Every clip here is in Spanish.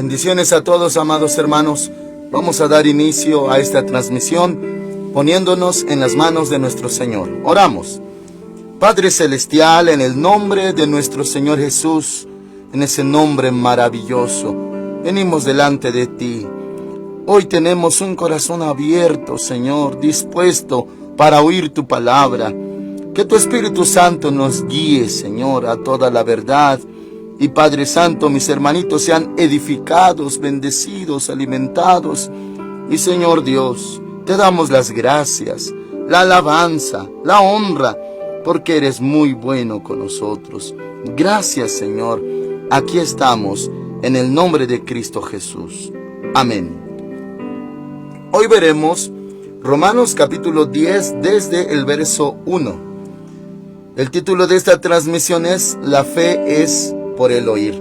Bendiciones a todos, amados hermanos. Vamos a dar inicio a esta transmisión poniéndonos en las manos de nuestro Señor. Oramos. Padre Celestial, en el nombre de nuestro Señor Jesús, en ese nombre maravilloso, venimos delante de ti. Hoy tenemos un corazón abierto, Señor, dispuesto para oír tu palabra. Que tu Espíritu Santo nos guíe, Señor, a toda la verdad. Y Padre Santo, mis hermanitos sean edificados, bendecidos, alimentados. Y Señor Dios, te damos las gracias, la alabanza, la honra, porque eres muy bueno con nosotros. Gracias, Señor. Aquí estamos, en el nombre de Cristo Jesús. Amén. Hoy veremos Romanos capítulo 10 desde el verso 1. El título de esta transmisión es La fe es por el oír.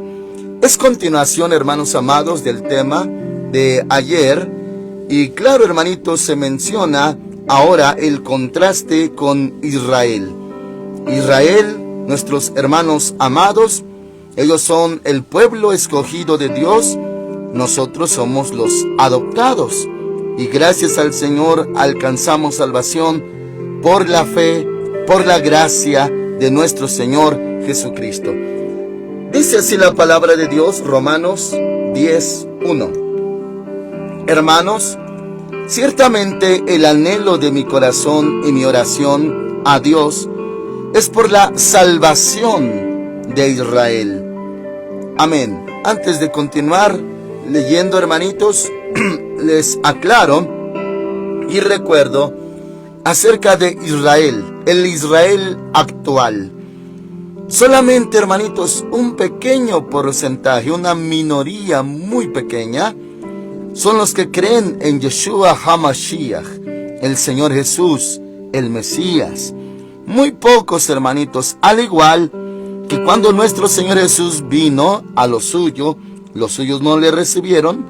Es continuación, hermanos amados, del tema de ayer. Y claro, hermanitos, se menciona ahora el contraste con Israel. Israel, nuestros hermanos amados, ellos son el pueblo escogido de Dios. Nosotros somos los adoptados. Y gracias al Señor alcanzamos salvación por la fe, por la gracia de nuestro Señor Jesucristo. Dice así la palabra de Dios, Romanos 10:1. Hermanos, ciertamente el anhelo de mi corazón y mi oración a Dios es por la salvación de Israel. Amén. Antes de continuar leyendo, hermanitos, les aclaro y recuerdo acerca de Israel, el Israel actual. Solamente, hermanitos, un pequeño porcentaje, una minoría muy pequeña, son los que creen en Yeshua HaMashiach, el Señor Jesús, el Mesías. Muy pocos, hermanitos, al igual que cuando nuestro Señor Jesús vino a lo suyo, los suyos no le recibieron,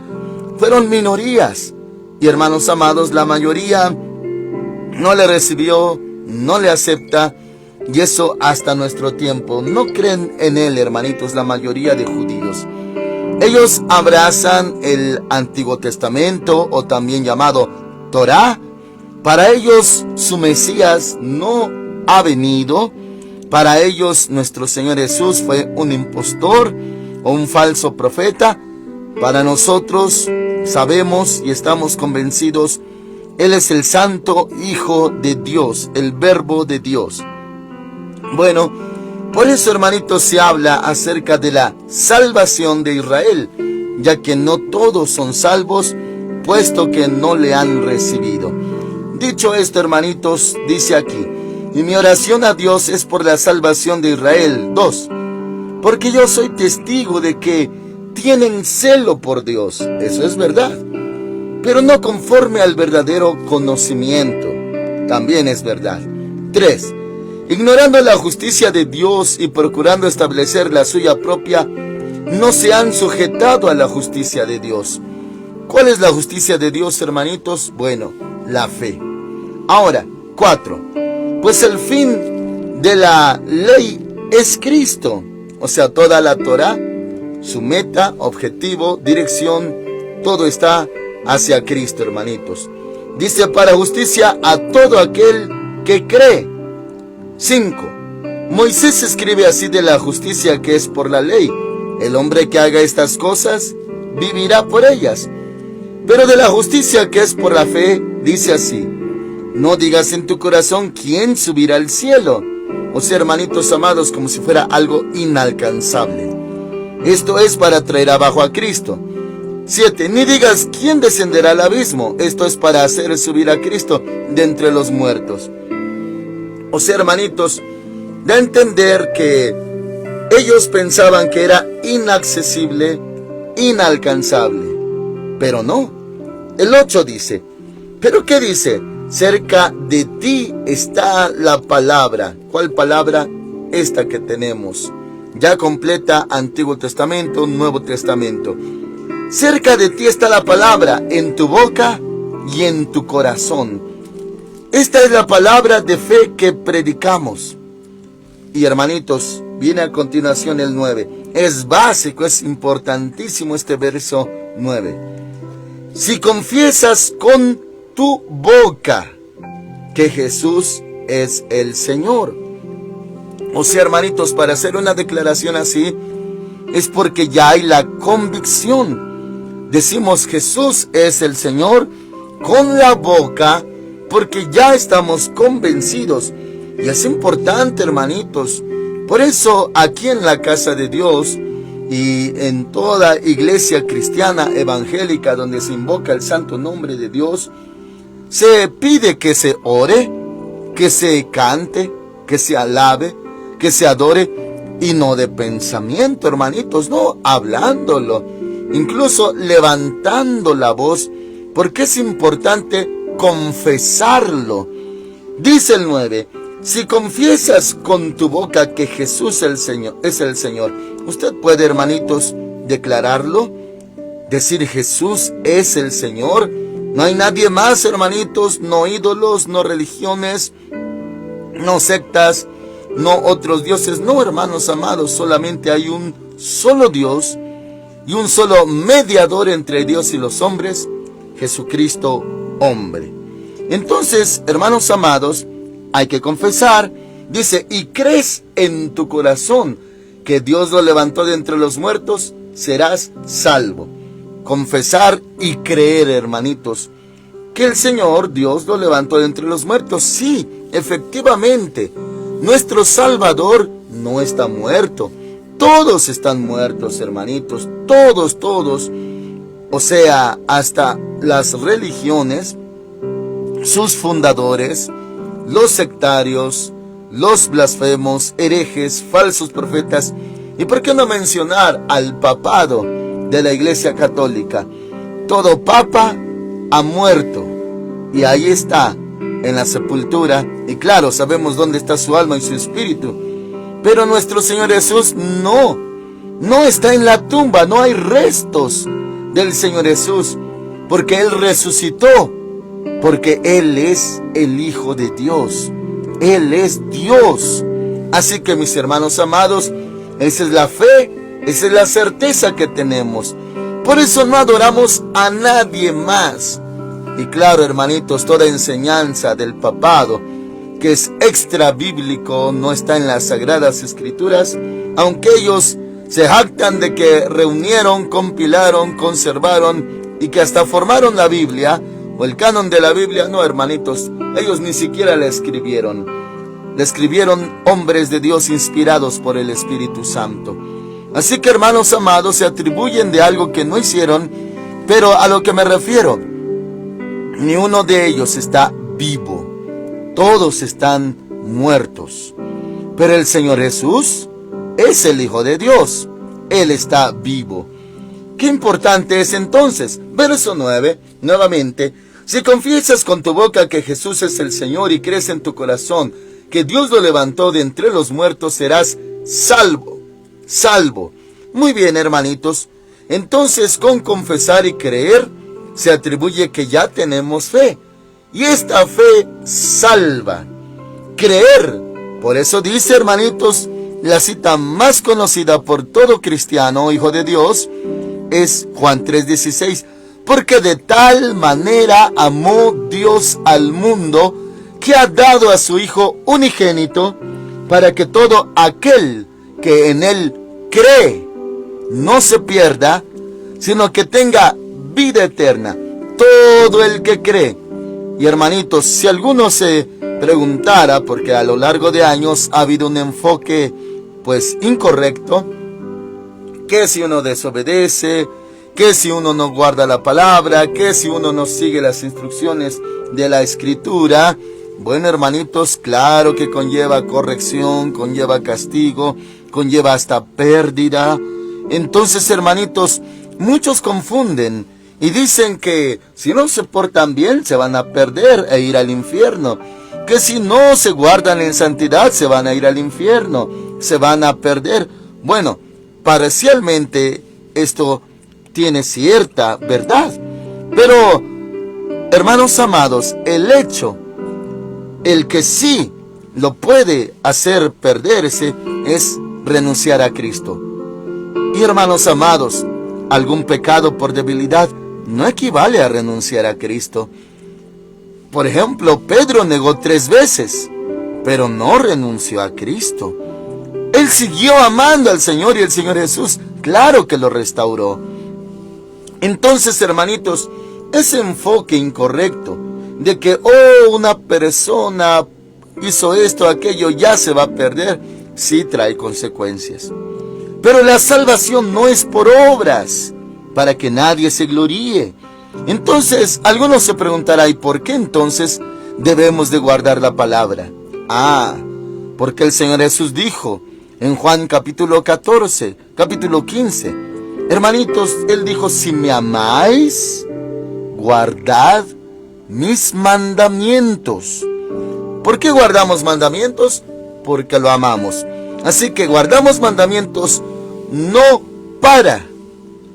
fueron minorías. Y hermanos amados, la mayoría no le recibió, no le acepta. Y eso hasta nuestro tiempo. No creen en él, hermanitos, la mayoría de judíos. Ellos abrazan el Antiguo Testamento, o también llamado Torá. Para ellos su Mesías no ha venido. Para ellos nuestro Señor Jesús fue un impostor o un falso profeta. Para nosotros sabemos y estamos convencidos, Él es el Santo Hijo de Dios, el Verbo de Dios. Bueno, por eso, hermanitos, se habla acerca de la salvación de Israel, ya que no todos son salvos, puesto que no le han recibido. Dicho esto, hermanitos, dice aquí, y mi oración a Dios es por la salvación de Israel. 2. Porque yo soy testigo de que tienen celo por Dios, eso es verdad, pero no conforme al verdadero conocimiento, también es verdad. 3. Ignorando la justicia de Dios y procurando establecer la suya propia, no se han sujetado a la justicia de Dios. ¿Cuál es la justicia de Dios, hermanitos? Bueno, la fe. Ahora, 4. Pues el fin de la ley es Cristo. O sea, toda la Torá, su meta, objetivo, dirección, todo está hacia Cristo, hermanitos. Dice, para justicia a todo aquel que cree. 5. Moisés escribe así de la justicia que es por la ley. El hombre que haga estas cosas vivirá por ellas. Pero de la justicia que es por la fe, dice así: no digas en tu corazón quién subirá al cielo. O sea, hermanitos amados, como si fuera algo inalcanzable. Esto es para traer abajo a Cristo. 7. Ni digas quién descenderá al abismo. Esto es para hacer subir a Cristo de entre los muertos. O sea, hermanitos, da a entender que ellos pensaban que era inaccesible, inalcanzable. Pero no. El 8 dice, ¿pero qué dice? Cerca de ti está la palabra. ¿Cuál palabra? Esta que tenemos. Ya completa Antiguo Testamento, Nuevo Testamento. Cerca de ti está la palabra, en tu boca y en tu corazón. Esta es la palabra de fe que predicamos. Y hermanitos, viene a continuación el 9. Es básico, es importantísimo este verso 9. Si confiesas con tu boca que Jesús es el Señor. O sea, hermanitos, para hacer una declaración así, es porque ya hay la convicción. Decimos Jesús es el Señor con la boca, porque ya estamos convencidos. Y es importante, hermanitos. Por eso, aquí en la casa de Dios y en toda iglesia cristiana evangélica donde se invoca el santo nombre de Dios, se pide que se ore, que se cante, que se alabe, que se adore, y no de pensamiento, hermanitos, no hablándolo, incluso levantando la voz, porque es importante confesarlo. Dice el 9, si confiesas con tu boca que Jesús es el Señor, usted puede, hermanitos, declararlo, decir Jesús es el Señor. No hay nadie más, hermanitos, no ídolos, no religiones, no sectas, no otros dioses, no, hermanos amados, solamente hay un solo Dios y un solo mediador entre Dios y los hombres, Jesucristo hombre. Entonces, hermanos amados, hay que confesar, dice, y crees en tu corazón que Dios lo levantó de entre los muertos, serás salvo. Confesar y creer, hermanitos, que el Señor Dios lo levantó de entre los muertos. Sí, efectivamente, nuestro Salvador no está muerto. Todos están muertos, hermanitos, todos, o sea, hasta las religiones, sus fundadores, los sectarios, los blasfemos, herejes, falsos profetas, y por qué no mencionar al papado de la Iglesia Católica. Todo papa ha muerto y ahí está en la sepultura, y claro, sabemos dónde está su alma y su espíritu, pero nuestro Señor Jesús no está en la tumba, no hay restos del Señor Jesús, porque Él resucitó, porque Él es el Hijo de Dios, Él es Dios. Así que, mis hermanos amados, esa es la fe, esa es la certeza que tenemos. Por eso no adoramos a nadie más. Y claro, hermanitos, toda enseñanza del papado, que es extra bíblico, no está en las Sagradas Escrituras, aunque ellos se jactan de que reunieron, compilaron, conservaron y que hasta formaron la Biblia, o el canon de la Biblia. No, hermanitos, ellos ni siquiera la escribieron. La escribieron hombres de Dios inspirados por el Espíritu Santo. Así que, hermanos amados, se atribuyen de algo que no hicieron, pero a lo que me refiero, ni uno de ellos está vivo. Todos están muertos. Pero el Señor Jesús es el Hijo de Dios. Él está vivo. Qué importante es entonces. Verso 9, nuevamente. Si confiesas con tu boca que Jesús es el Señor y crees en tu corazón que Dios lo levantó de entre los muertos, serás salvo. Salvo. Muy bien, hermanitos. Entonces, con confesar y creer, se atribuye que ya tenemos fe. Y esta fe salva. Creer. Por eso dice, hermanitos, la cita más conocida por todo cristiano, hijo de Dios, es Juan 3:16. Porque de tal manera amó Dios al mundo, que ha dado a su Hijo unigénito, para que todo aquel que en Él cree no se pierda, sino que tenga vida eterna. Todo el que cree. Y hermanitos, si alguno se preguntara, porque a lo largo de años ha habido un enfoque pues incorrecto, que si uno desobedece, que si uno no guarda la palabra, que si uno no sigue las instrucciones de la Escritura, bueno, hermanitos, claro que conlleva corrección, conlleva castigo, conlleva hasta pérdida. Entonces, hermanitos, muchos confunden y dicen que si no se portan bien se van a perder e ir al infierno, que si no se guardan en santidad se van a ir al infierno, se van a perder. Bueno, parcialmente esto tiene cierta verdad, pero, hermanos amados, el que sí lo puede hacer perderse es renunciar a Cristo. Y hermanos amados, algún pecado por debilidad no equivale a renunciar a Cristo. Por ejemplo, Pedro negó 3 veces, pero no renunció a Cristo. Él siguió amando al Señor y el Señor Jesús, claro que lo restauró. Entonces, hermanitos, ese enfoque incorrecto de que, una persona hizo esto, aquello, ya se va a perder, sí trae consecuencias. Pero la salvación no es por obras, para que nadie se gloríe. Entonces, algunos se preguntarán, ¿y por qué entonces debemos de guardar la palabra? Porque el Señor Jesús dijo en Juan capítulo 14, capítulo 15, hermanitos, Él dijo, si me amáis, guardad mis mandamientos. ¿Por qué guardamos mandamientos? Porque lo amamos. Así que guardamos mandamientos no para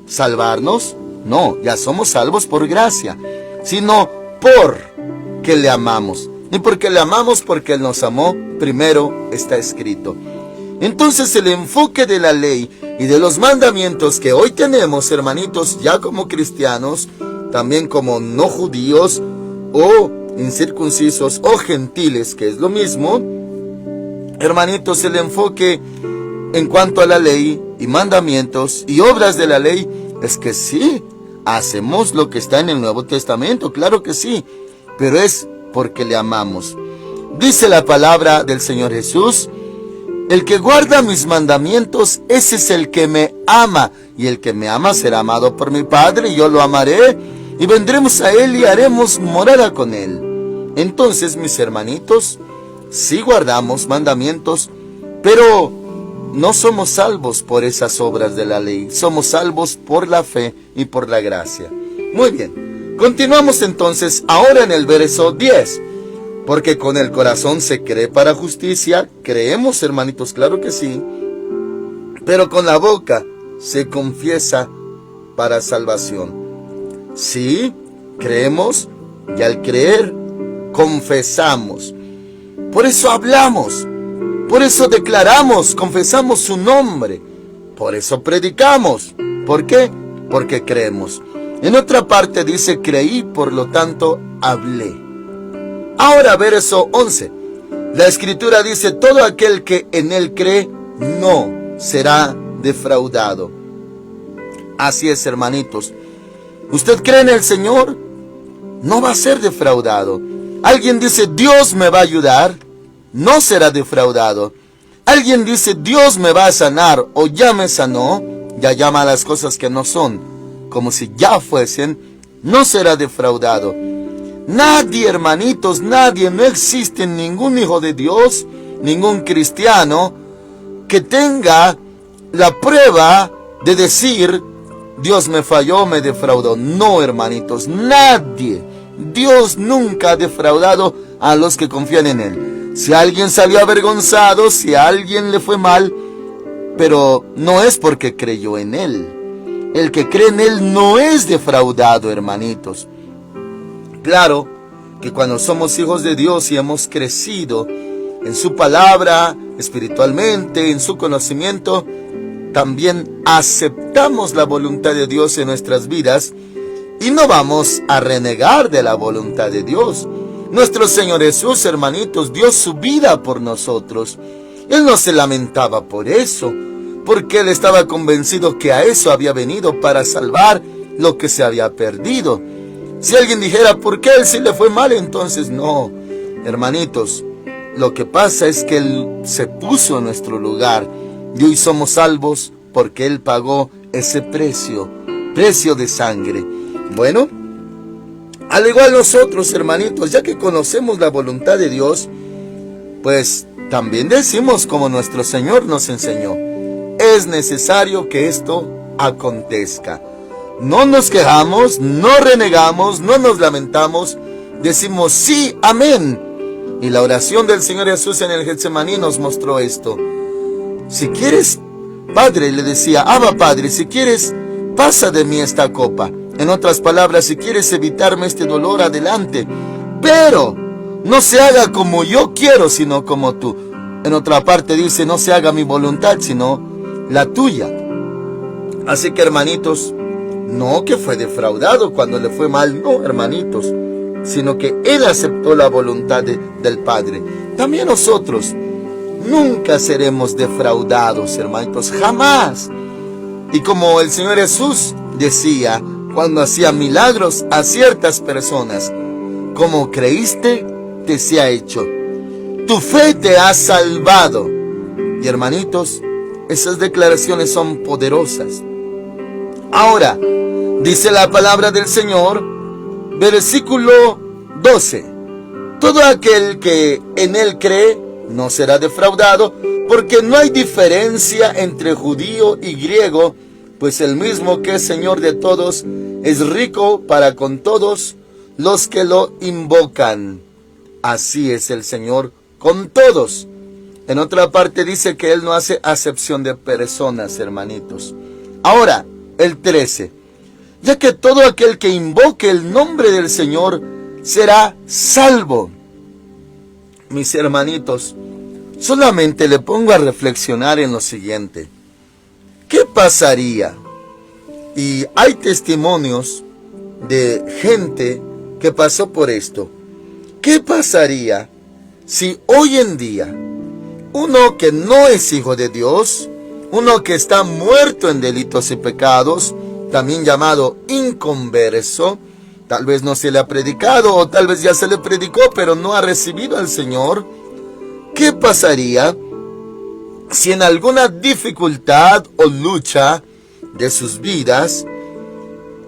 salvarnos, no, ya somos salvos por gracia, sino porque le amamos. Y porque le amamos, porque Él nos amó, primero está escrito. Entonces el enfoque de la ley y de los mandamientos que hoy tenemos, hermanitos, ya como cristianos, también como no judíos o incircuncisos o gentiles, que es lo mismo, hermanitos, el enfoque en cuanto a la ley y mandamientos y obras de la ley es que sí, hacemos lo que está en el Nuevo Testamento, claro que sí, pero es porque le amamos. Dice la palabra del Señor Jesús, el que guarda mis mandamientos, ese es el que me ama, y el que me ama será amado por mi Padre, y yo lo amaré, y vendremos a Él y haremos morada con Él. Entonces, mis hermanitos, sí guardamos mandamientos, pero no somos salvos por esas obras de la ley, somos salvos por la fe y por la gracia. Muy bien, continuamos entonces ahora en el verso 10. Porque con el corazón se cree para justicia, creemos, hermanitos, claro que sí, pero con la boca se confiesa para salvación. Sí, creemos, y al creer, confesamos. Por eso hablamos, por eso declaramos, confesamos su nombre, por eso predicamos. ¿Por qué? Porque creemos. En otra parte dice, creí, por lo tanto, hablé. Ahora, verso 11. La Escritura dice, todo aquel que en Él cree, no será defraudado. Así es, hermanitos. ¿Usted cree en el Señor? No va a ser defraudado. Alguien dice, Dios me va a ayudar, no será defraudado. Alguien dice, Dios me va a sanar, o ya me sanó, ya llama a las cosas que no son, como si ya fuesen, no será defraudado. Nadie, hermanitos, nadie, no existe ningún hijo de Dios, ningún cristiano, que tenga la prueba de decir, Dios me falló, me defraudó. No, hermanitos, nadie. Dios nunca ha defraudado a los que confían en Él. Si alguien salió avergonzado, si a alguien le fue mal, pero no es porque creyó en Él. El que cree en Él no es defraudado, hermanitos. Claro que cuando somos hijos de Dios y hemos crecido en su palabra, espiritualmente, en su conocimiento, también aceptamos la voluntad de Dios en nuestras vidas y no vamos a renegar de la voluntad de Dios. Nuestro Señor Jesús, hermanitos, dio su vida por nosotros. Él no se lamentaba por eso, porque Él estaba convencido que a eso había venido, para salvar lo que se había perdido. Si alguien dijera, ¿por qué Él sí le fue mal? Entonces no, hermanitos, lo que pasa es que Él se puso en nuestro lugar y hoy somos salvos porque Él pagó ese precio de sangre. Bueno, al igual nosotros, hermanitos, ya que conocemos la voluntad de Dios, pues también decimos como nuestro Señor nos enseñó, es necesario que esto acontezca. No nos quejamos, no renegamos, no nos lamentamos, decimos sí, amén. Y la oración del Señor Jesús en el Getsemaní nos mostró esto. Si quieres, Padre, le decía, Abba Padre, si quieres, pasa de mí esta copa. En otras palabras, si quieres evitarme este dolor, adelante. Pero no se haga como yo quiero, sino como tú. En otra parte dice, no se haga mi voluntad, sino la tuya. Así que, hermanitos, no que fue defraudado cuando le fue mal, no, hermanitos, sino que él aceptó la voluntad del Padre. También nosotros nunca seremos defraudados, hermanitos, jamás. Y como el Señor Jesús decía cuando hacía milagros a ciertas personas, como creíste, te sea hecho. Tu fe te ha salvado. Y hermanitos, esas declaraciones son poderosas. Ahora, dice la palabra del Señor, versículo 12. Todo aquel que en él cree no será defraudado, porque no hay diferencia entre judío y griego, pues el mismo que es Señor de todos es rico para con todos los que lo invocan. Así es el Señor con todos. En otra parte dice que Él no hace acepción de personas, hermanitos. Ahora, el 13. Ya que todo aquel que invoque el nombre del Señor será salvo. Mis hermanitos, solamente le pongo a reflexionar en lo siguiente. ¿Qué pasaría? Y hay testimonios de gente que pasó por esto. ¿Qué pasaría si hoy en día uno que no es hijo de Dios, uno que está muerto en delitos y pecados, también llamado inconverso, tal vez no se le ha predicado o tal vez ya se le predicó pero no ha recibido al Señor? ¿Qué pasaría si en alguna dificultad o lucha de sus vidas,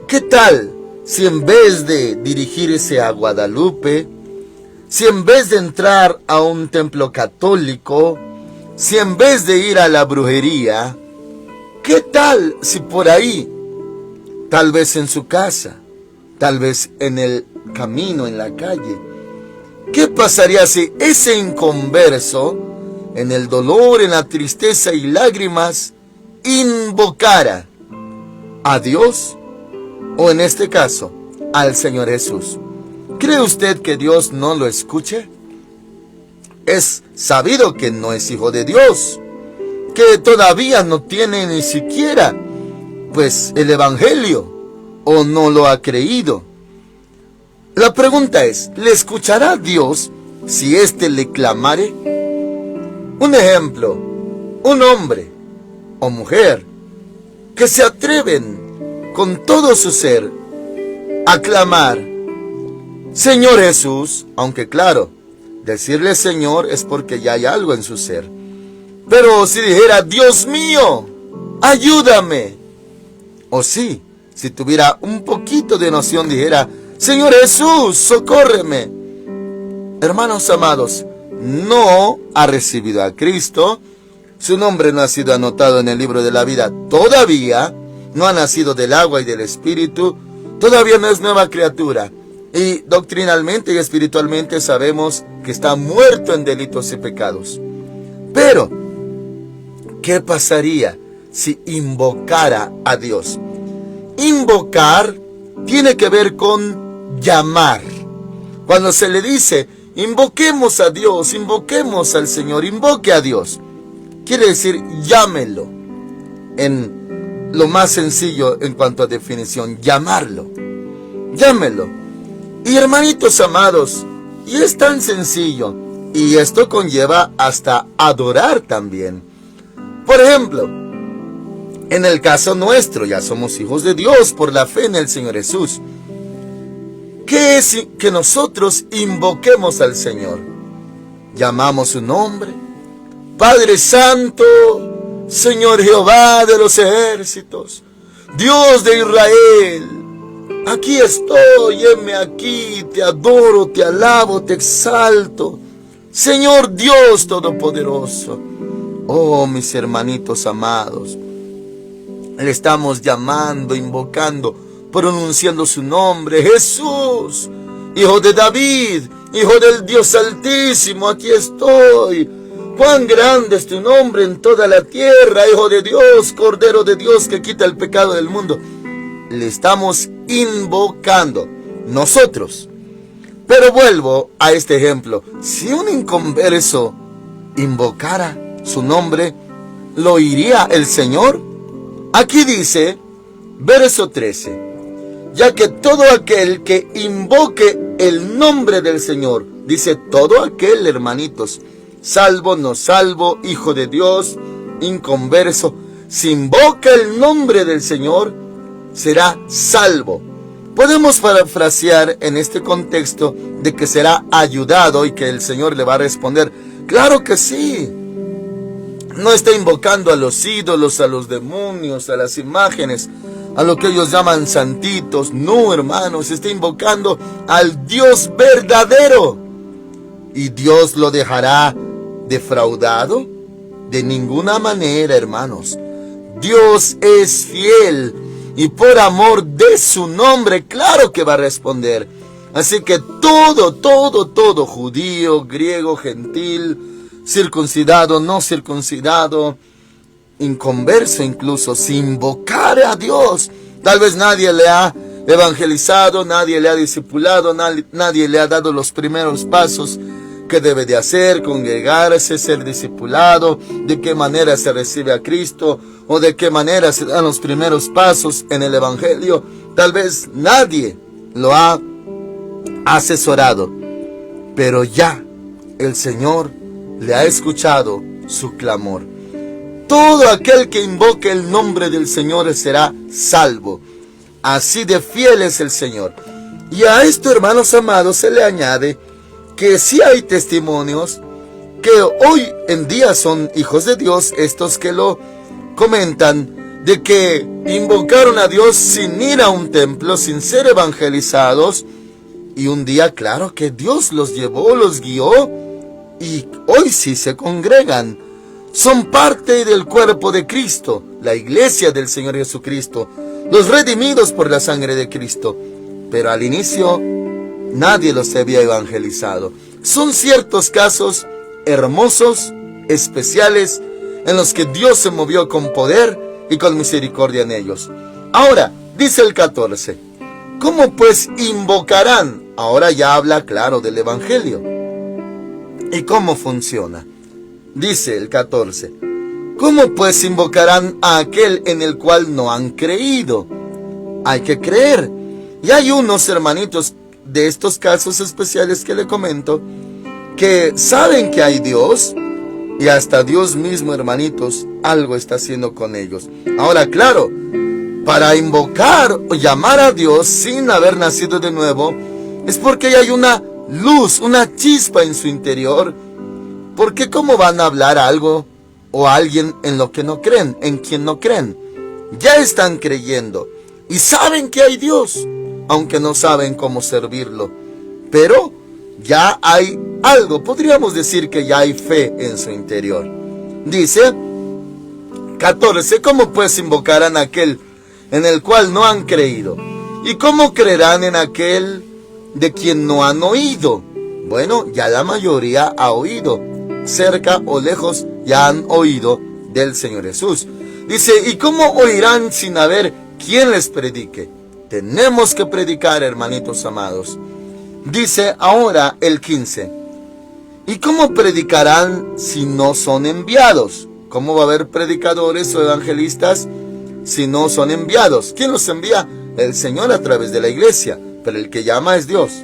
qué tal si en vez de dirigirse a Guadalupe, si en vez de entrar a un templo católico, si en vez de ir a la brujería, qué tal si por ahí, tal vez en su casa, tal vez en el camino, en la calle, qué pasaría si ese inconverso, en el dolor, en la tristeza y lágrimas, invocara a Dios, o en este caso, al Señor Jesús? ¿Cree usted que Dios no lo escuche? Es sabido que no es hijo de Dios, que todavía no tiene ni siquiera, pues, el Evangelio, o no lo ha creído. La pregunta es, ¿le escuchará Dios si éste le clamare? Un ejemplo, un hombre o mujer que se atreven con todo su ser a clamar, Señor Jesús, aunque claro, decirle Señor es porque ya hay algo en su ser. Pero si dijera, Dios mío, ayúdame. O sí, si tuviera un poquito de noción, dijera, Señor Jesús, socórreme. Hermanos amados, no ha recibido a Cristo, su nombre no ha sido anotado en el libro de la vida todavía, no ha nacido del agua y del Espíritu, todavía no es nueva criatura. Y doctrinalmente y espiritualmente sabemos que está muerto en delitos y pecados. Pero, ¿qué pasaría si invocara a Dios? Invocar tiene que ver con llamar. Cuando se le dice, invoquemos a Dios, invoquemos al Señor, invoque a Dios, quiere decir llámelo. En lo más sencillo en cuanto a definición, llamarlo. Llámelo. Y hermanitos amados, y es tan sencillo, y esto conlleva hasta adorar también. Por ejemplo, en el caso nuestro, ya somos hijos de Dios por la fe en el Señor Jesús. ¿Qué es que nosotros invoquemos al Señor? Llamamos su nombre, Padre Santo, Señor Jehová de los ejércitos, Dios de Israel. Aquí estoy, heme aquí, te adoro, te alabo, te exalto. Señor Dios Todopoderoso. Oh, mis hermanitos amados, le estamos llamando, invocando, pronunciando su nombre. Jesús, Hijo de David, Hijo del Dios Altísimo, aquí estoy. Cuán grande es tu nombre en toda la tierra, Hijo de Dios, Cordero de Dios que quita el pecado del mundo. Le estamos invocando nosotros. Pero vuelvo a este ejemplo. Si un inconverso invocara su nombre, ¿lo oiría el Señor? Aquí dice, verso 13, ya que todo aquel que invoque el nombre del Señor, dice todo aquel, hermanitos, salvo, no salvo, hijo de Dios, inconverso, si invoca el nombre del Señor, será salvo. Podemos parafrasear en este contexto de que será ayudado y que el Señor le va a responder. Claro que sí. No está invocando a los ídolos, a los demonios, a las imágenes, a lo que ellos llaman santitos. No, hermanos, está invocando al Dios verdadero. ¿Y Dios lo dejará defraudado? De ninguna manera, hermanos. Dios es fiel y por amor de su nombre, claro que va a responder. Así que todo, judío, griego, gentil, circuncidado, no circuncidado, inconverso incluso, si invocara a Dios, tal vez nadie le ha evangelizado, nadie le ha discipulado, nadie le ha dado los primeros pasos que debe de hacer, congregarse, ser discipulado, de qué manera se recibe a Cristo, o de qué manera se dan los primeros pasos en el Evangelio. Tal vez nadie lo ha asesorado, pero ya el Señor le ha escuchado su clamor. Todo aquel que invoque el nombre del Señor será salvo. Así de fiel es el Señor. Y a esto, hermanos amados, se le añade que sí hay testimonios que hoy en día son hijos de Dios, estos que lo comentan, de que invocaron a Dios sin ir a un templo, sin ser evangelizados, y un día, claro que Dios los llevó, los guió, y hoy sí se congregan. Son parte del cuerpo de Cristo, la iglesia del Señor Jesucristo, los redimidos por la sangre de Cristo. Pero al inicio nadie los había evangelizado. Son ciertos casos hermosos, especiales, en los que Dios se movió con poder y con misericordia en ellos. Ahora, dice el 14, ¿cómo pues invocarán? Ahora ya habla claro del Evangelio. ¿Y cómo funciona? Dice el 14, ¿cómo pues invocarán a aquel en el cual no han creído? Hay que creer. Y hay unos hermanitos de estos casos especiales que le comento, que saben que hay Dios, y hasta Dios mismo, hermanitos, algo está haciendo con ellos. Ahora, claro, para invocar o llamar a Dios sin haber nacido de nuevo, es porque hay una luz, una chispa en su interior. Porque ¿cómo van a hablar algo o a alguien en lo que no creen, en quien no creen? Ya están creyendo y saben que hay Dios, aunque no saben cómo servirlo. Pero ya hay algo, podríamos decir que ya hay fe en su interior. Dice 14, ¿cómo pues invocarán a aquel en el cual no han creído? ¿Y cómo creerán en aquel de quien no han oído? Bueno, ya la mayoría ha oído, cerca o lejos ya han oído del Señor Jesús. Dice, ¿y cómo oirán sin haber quien les predique? Tenemos que predicar, hermanitos amados. Dice ahora el 15, ¿y cómo predicarán si no son enviados? ¿Cómo va a haber predicadores o evangelistas si no son enviados? ¿Quién los envía? El Señor a través de la iglesia, pero el que llama es Dios.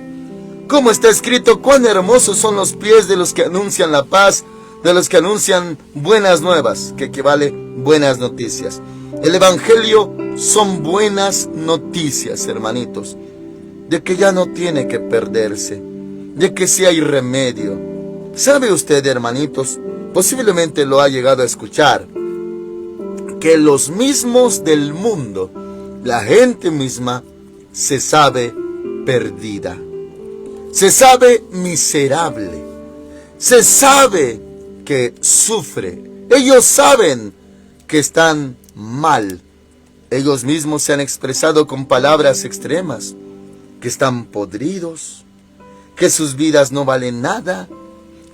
Como está escrito, cuán hermosos son los pies de los que anuncian la paz, de los que anuncian buenas nuevas, que equivale buenas noticias. El Evangelio son buenas noticias, hermanitos, de que ya no tiene que perderse, de que sí hay remedio. ¿Sabe usted, hermanitos? Posiblemente lo ha llegado a escuchar, que los mismos del mundo, la gente misma, se sabe perdida. Se sabe miserable, se sabe que sufre, ellos saben que están mal. Ellos mismos se han expresado con palabras extremas, que están podridos, que sus vidas no valen nada,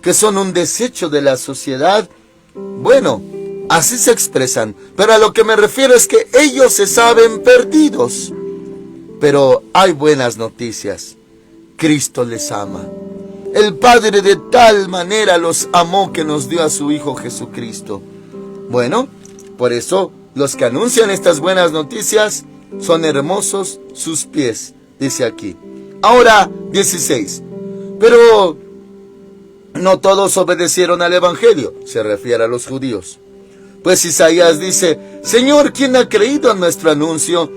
que son un desecho de la sociedad. Bueno, así se expresan, pero a lo que me refiero es que ellos se saben perdidos. Pero hay buenas noticias. Cristo les ama. El Padre de tal manera los amó que nos dio a su Hijo Jesucristo. Bueno, por eso Los que anuncian estas buenas noticias son hermosos sus pies, dice aquí. Ahora, 16. Pero no todos obedecieron al Evangelio, se refiere a los judíos. Pues Isaías dice, Señor, ¿quién ha creído a nuestro anuncio?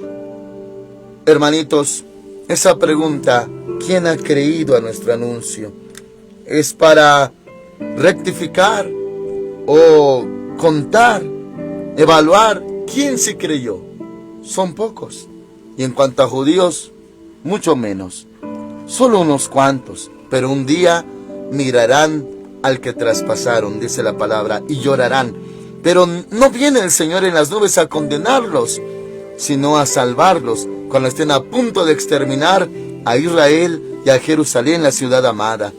Hermanitos, esa pregunta, ¿quién ha creído a nuestro anuncio? Es para rectificar o contar, evaluar quién sí creyó. Son pocos. Y en cuanto a judíos, mucho menos. Solo unos cuantos. Pero un día mirarán al que traspasaron, dice la palabra, y llorarán. Pero no viene el Señor en las nubes a condenarlos, sino a salvarlos cuando estén a punto de exterminar a Israel y a Jerusalén, la ciudad amada.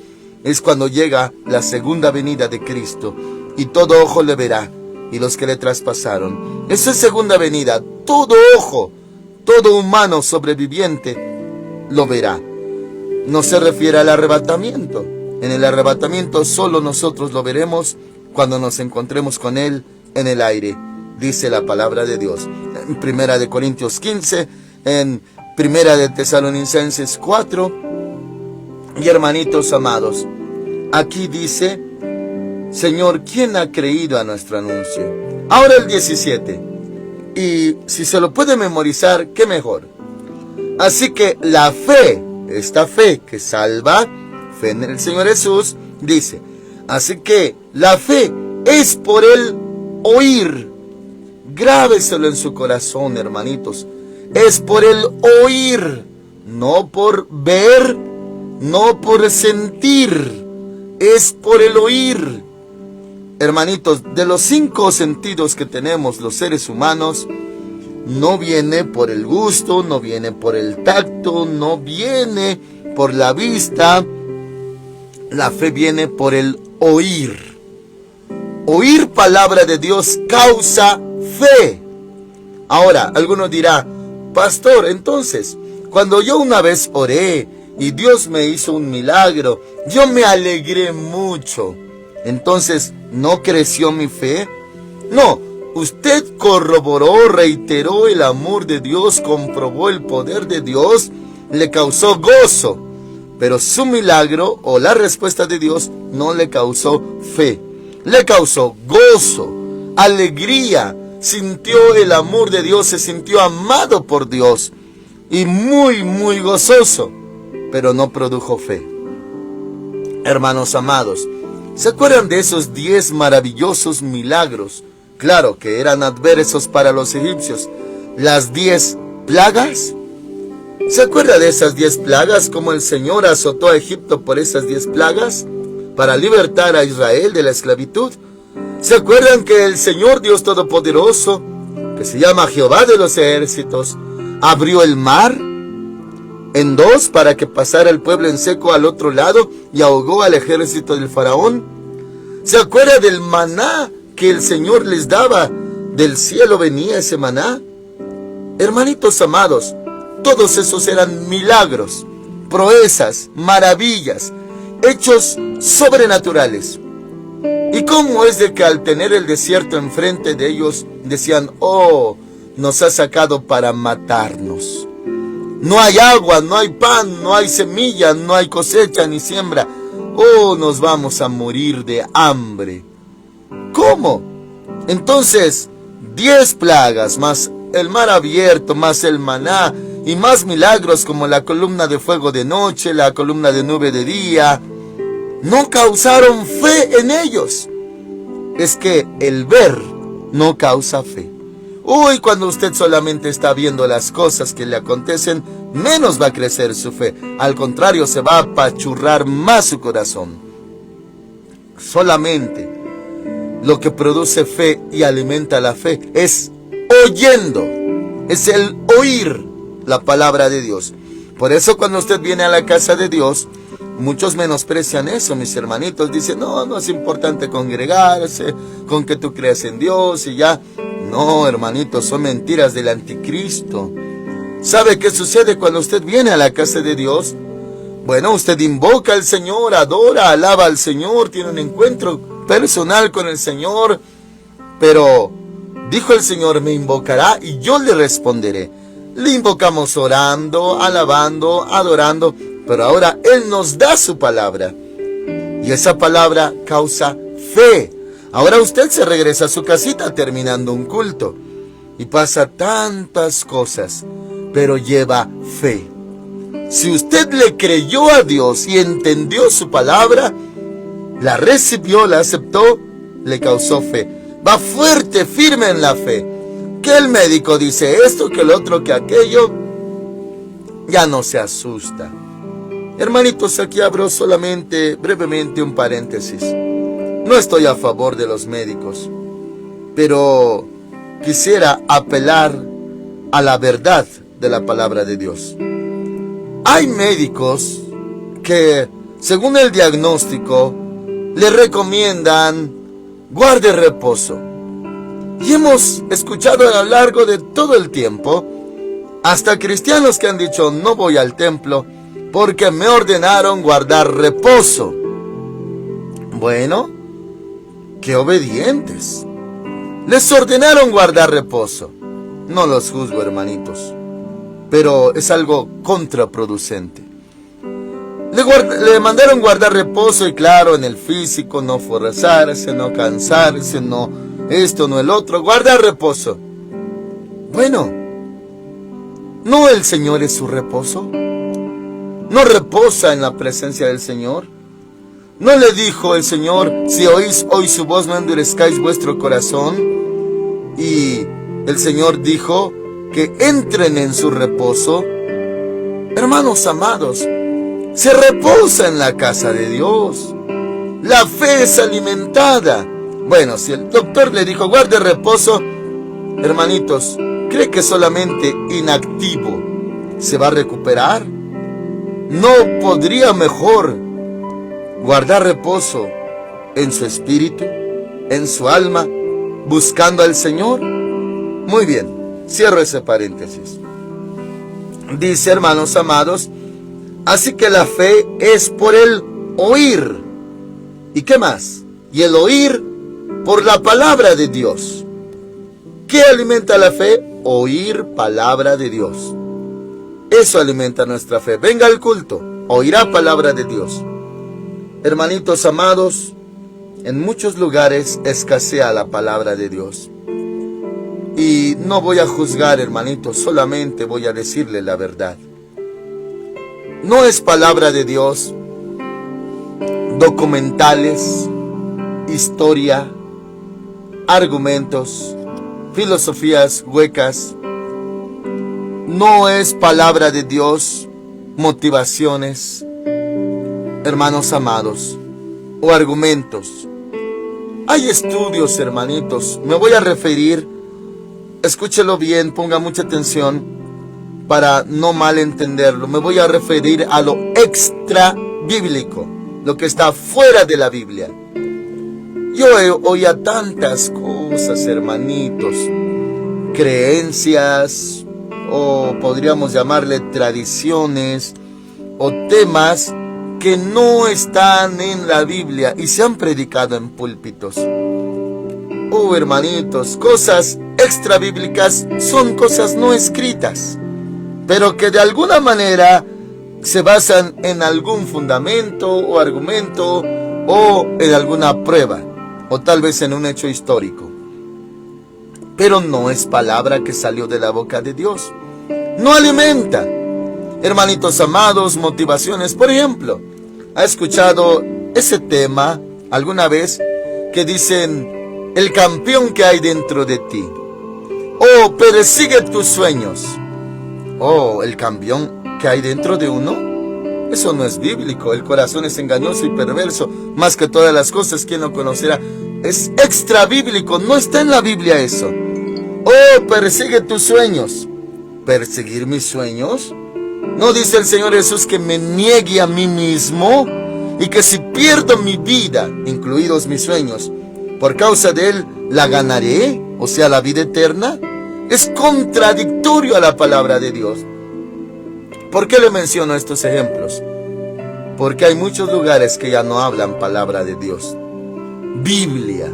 Es cuando llega la segunda venida de Cristo, y todo ojo le verá, y los que le traspasaron. Esa es segunda venida. Todo ojo, todo humano sobreviviente lo verá. No se refiere al arrebatamiento. En el arrebatamiento solo nosotros lo veremos cuando nos encontremos con Él en el aire, dice la palabra de Dios. En Primera de Corintios 15, en Primera de Tesalonicenses 4, y hermanitos amados, aquí dice, Señor, ¿quién ha creído a nuestro anuncio? Ahora el 17, y si se lo puede memorizar, qué mejor. Así que la fe, esta fe que salva, fe en el Señor Jesús, dice, así que la fe es por el oír. Grábeselo en su corazón, hermanitos. Es por el oír, no por ver, no por sentir. Es por el oír. Hermanitos, de los 5 sentidos que tenemos los seres humanos, no viene por el gusto, no viene por el tacto, no viene por la vista. La fe viene por el oír. Oír palabra de Dios causa fe. Ahora, alguno dirá, pastor, entonces, cuando yo una vez oré y Dios me hizo un milagro, yo me alegré mucho. Entonces, ¿no creció mi fe? No, usted corroboró, reiteró el amor de Dios, comprobó el poder de Dios, le causó gozo. Pero su milagro o la respuesta de Dios no le causó fe. Le causó gozo, alegría, sintió el amor de Dios, se sintió amado por Dios y muy gozoso, pero no produjo fe. Hermanos amados, ¿se acuerdan de esos 10 maravillosos milagros? Claro que eran adversos para los egipcios. Las 10 plagas. ¿Se acuerda de esas 10 plagas? Como el Señor azotó a Egipto por esas 10 plagas para libertar a Israel de la esclavitud. ¿Se acuerdan que el Señor Dios Todopoderoso, que se llama Jehová de los ejércitos, abrió el mar en 2 para que pasara el pueblo en seco al otro lado y ahogó al ejército del faraón? ¿Se acuerda del maná que el Señor les daba? Del cielo venía ese maná. Hermanitos amados, todos esos eran milagros, proezas, maravillas, hechos sobrenaturales. ¿Y cómo es de que al tener el desierto enfrente de ellos decían, oh, nos ha sacado para matarnos? No hay agua, no hay pan, no hay semilla, no hay cosecha ni siembra. Oh, nos vamos a morir de hambre. ¿Cómo? Entonces, 10 plagas, más el mar abierto, más el maná, y más milagros como la columna de fuego de noche, la columna de nube de día, no causaron fe en ellos. Es que el ver no causa fe. Uy, cuando usted solamente está viendo las cosas que le acontecen, menos va a crecer su fe. Al contrario, se va a apachurrar más su corazón. Solamente lo que produce fe y alimenta la fe es oyendo. Es el oír la palabra de Dios. Por eso cuando usted viene a la casa de Dios, muchos menosprecian eso, mis hermanitos. Dicen, no es importante congregarse, con que tú creas en Dios y ya. No, hermanitos, son mentiras del anticristo. ¿Sabe qué sucede cuando usted viene a la casa de Dios? Bueno, usted invoca al Señor, adora, alaba al Señor, tiene un encuentro personal con el Señor, pero Dijo el Señor, me invocará y yo le responderé. Le invocamos orando, alabando, adorando, pero ahora Él nos da su palabra. Y esa palabra causa fe. Ahora usted se regresa a su casita terminando un culto y pasa tantas cosas, pero lleva fe. Si usted le creyó a Dios y entendió su palabra, la recibió, la aceptó, le causó fe. Va fuerte, firme en la fe. Que el médico dice esto, que el otro, que aquello, ya no se asusta. Hermanitos, aquí abro solamente brevemente un paréntesis. No estoy a favor de los médicos, pero quisiera apelar a la verdad de la palabra de Dios. Hay médicos que, según el diagnóstico, le recomiendan guarde reposo. Y hemos escuchado a lo largo de todo el tiempo, hasta cristianos que han dicho, no voy al templo porque me ordenaron guardar reposo. Bueno, qué obedientes. Les ordenaron guardar reposo. No los juzgo, hermanitos, pero es algo contraproducente. Le mandaron guardar reposo y claro, en el físico, no forzarse, no cansarse, no esto, no el otro, guardar reposo. Bueno, ¿no el Señor es su reposo? ¿No reposa en la presencia del Señor? ¿No le dijo el Señor, si oís hoy su voz, no endurezcáis vuestro corazón? Y el Señor dijo que entren en su reposo. Hermanos amados, se reposa en la casa de Dios. La fe es alimentada. Bueno, si el doctor le dijo guarde reposo, hermanitos, ¿cree que solamente inactivo se va a recuperar? ¿No podría mejor guardar reposo en su espíritu, en su alma, buscando al Señor? Muy bien, cierro ese paréntesis. Dice, hermanos amados, así que la fe es por el oír. ¿Y qué más? Y el oír por la palabra de Dios. ¿Qué alimenta la fe? Oír palabra de Dios. Eso alimenta nuestra fe. Venga al culto, oirá palabra de Dios. Hermanitos amados, en muchos lugares escasea la palabra de Dios. Y no voy a juzgar, hermanitos, solamente voy a decirle la verdad. No es palabra de Dios documentales, historia, argumentos, filosofías huecas. No es palabra de Dios motivaciones, hermanos amados, o argumentos. Hay estudios, hermanitos. Me voy a referir, escúchelo bien, ponga mucha atención para no malentenderlo. Me voy a referir a lo extra bíblico, lo que está fuera de la Biblia. Yo he oído tantas cosas, hermanitos, creencias, o podríamos llamarle tradiciones, o temas que no están en la Biblia y se han predicado en púlpitos. Hermanitos, cosas extra bíblicas son cosas no escritas, pero que de alguna manera se basan en algún fundamento o argumento o en alguna prueba o tal vez en un hecho histórico. Pero no es palabra que salió de la boca de Dios. No alimenta. Hermanitos amados, motivaciones. Por ejemplo, ¿ha escuchado ese tema alguna vez que dicen el campeón que hay dentro de ti? Oh, persigue tus sueños. Oh, el campeón que hay dentro de uno. Eso no es bíblico. El corazón es engañoso y perverso, más que todas las cosas, ¿quién lo conocerá? Es extra bíblico, no está en la Biblia eso. Oh, persigue tus sueños. ¿Perseguir mis sueños? ¿No dice el Señor Jesús que me niegue a mí mismo? Y que si pierdo mi vida, incluidos mis sueños, por causa de Él, la ganaré, o sea, la vida eterna. Es contradictorio a la palabra de Dios. ¿Por qué le menciono estos ejemplos? Porque hay muchos lugares que ya no hablan palabra de Dios, Biblia,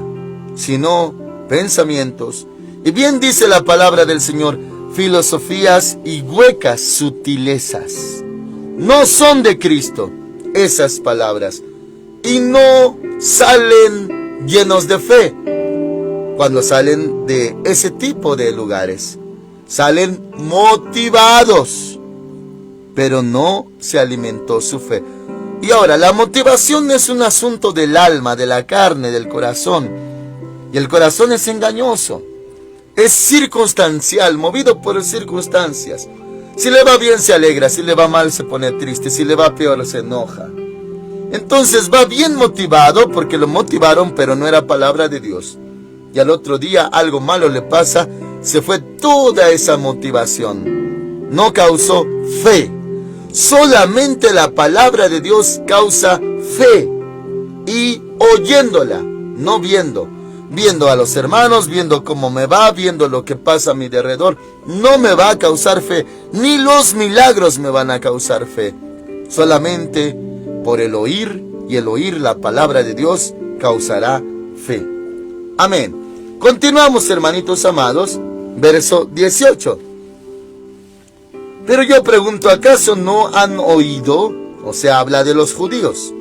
sino pensamientos Y bien dice la palabra del Señor, filosofías y huecas sutilezas. No son de Cristo esas palabras. Y no salen llenos de fe cuando salen de ese tipo de lugares. Salen motivados, pero no se alimentó su fe. Y ahora, la motivación es un asunto del alma, de la carne, del corazón. Y el corazón es engañoso. Es circunstancial, movido por circunstancias. Si le va bien se alegra, si le va mal se pone triste, si le va peor se enoja. Entonces va bien motivado porque lo motivaron, pero no era palabra de Dios. Y al otro día algo malo le pasa, se fue toda esa motivación. No causó fe. Solamente la palabra de Dios causa fe. Y oyéndola, no viendo. Viendo a los hermanos, viendo cómo me va, viendo lo que pasa a mi derredor, no me va a causar fe. Ni los milagros me van a causar fe. Solamente por el oír, y el oír la palabra de Dios causará fe. Amén. Continuamos, hermanitos amados, verso 18. Pero yo pregunto, ¿acaso no han oído? O sea, habla de los judíos.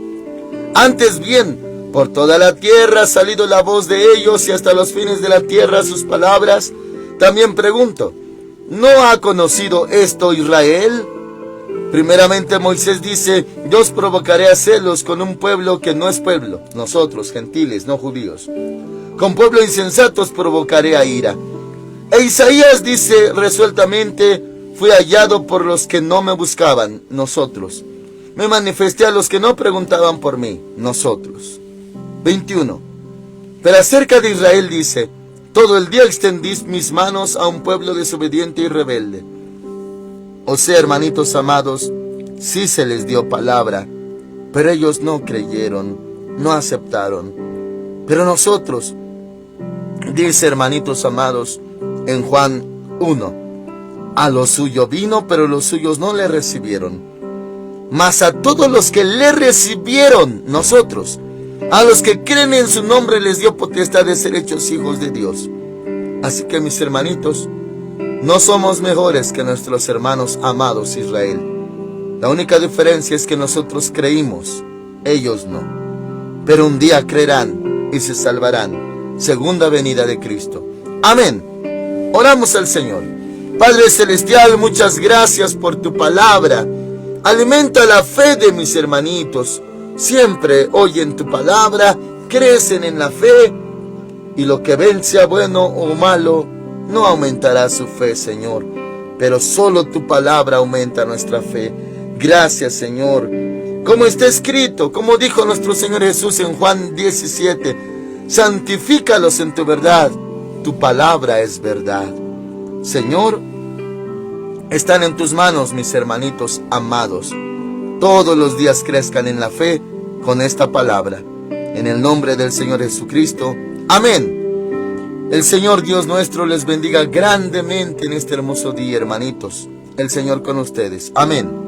Antes bien, por toda la tierra ha salido la voz de ellos y hasta los fines de la tierra sus palabras. También pregunto, ¿no ha conocido esto Israel? Primeramente Moisés dice, yo os provocaré a celos con un pueblo que no es pueblo, nosotros, gentiles, no judíos. Con pueblo insensato os provocaré a ira. E Isaías dice resueltamente, fui hallado por los que no me buscaban, nosotros. Me manifesté a los que no preguntaban por mí, nosotros. 21. Pero acerca de Israel dice, todo el día extendí mis manos a un pueblo desobediente y rebelde. O sea, hermanitos amados, sí se les dio palabra, pero ellos no creyeron, no aceptaron. Pero nosotros, dice hermanitos amados, en Juan 1, a lo suyo vino, pero los suyos no le recibieron. Mas a todos los que le recibieron, nosotros, a los que creen en su nombre les dio potestad de ser hechos hijos de Dios. Así que mis hermanitos, no somos mejores que nuestros hermanos amados Israel. La única diferencia es que nosotros creímos, ellos no. Pero un día creerán y se salvarán. Segunda venida de Cristo. Amén. Oramos al Señor. Padre Celestial, muchas gracias por tu palabra. Alimenta la fe de mis hermanitos. Siempre oyen tu palabra, crecen en la fe, y lo que ven, sea bueno o malo, no aumentará su fe, Señor. Pero solo tu palabra aumenta nuestra fe. Gracias, Señor. Como está escrito, como dijo nuestro Señor Jesús en Juan 17, santifícalos en tu verdad. Tu palabra es verdad. Señor, están en tus manos mis hermanitos amados. Todos los días crezcan en la fe con esta palabra. En el nombre del Señor Jesucristo. Amén. El Señor Dios nuestro les bendiga grandemente en este hermoso día, hermanitos. El Señor con ustedes. Amén.